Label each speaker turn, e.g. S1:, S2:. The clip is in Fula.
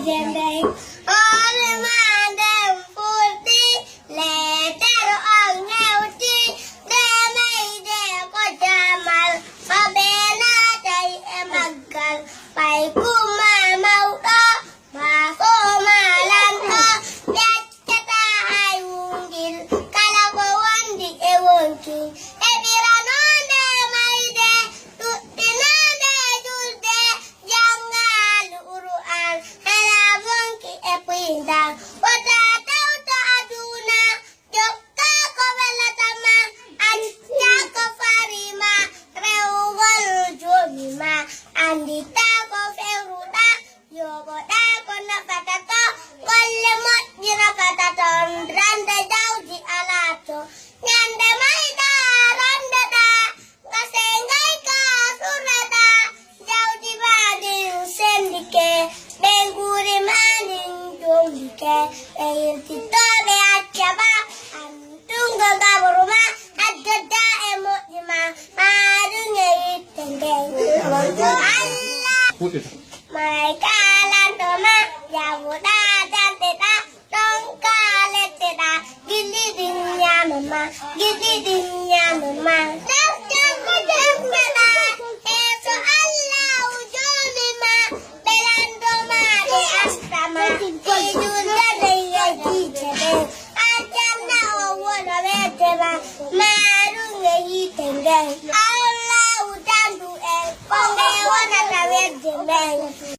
S1: Jendeng, all man them furti, letter on nauti, they made their kojamal, Babena day a magal, by Kuma Mauta, Baso Malanta, Yachata I wungil, Kalawandi a wonki, Eviranone maide, Tutinade Dulde, Yangal Uruan, Halavonki a pinda, what a daughter Aduna, Joka Kovalatama, and Jaka Farima, Reuval Jomima, and the tag of Eruda, Yogoda Konapatato, Walemot Girapataton, Randa Daudi Alato, Nanda Maida, Randada, Kasengaika, Surata, Daudi Badin, Sendike, Benguri Manin, Dungike, Titore Achaba, and Tunga Gaburuma, Adada Emojima, Adunga Allah. My calantoma, Yavuda, Danteta, Tonka Leteta, Gilly Dinyamama, Gilly Dinyamama. Eso Allah, Ujolima, Belandoma, the Astama, Ijuda, the Yajite, Ajana, or one of Etema, Marunga, eating them. Allah, Utandu, and Ponga, one of the red.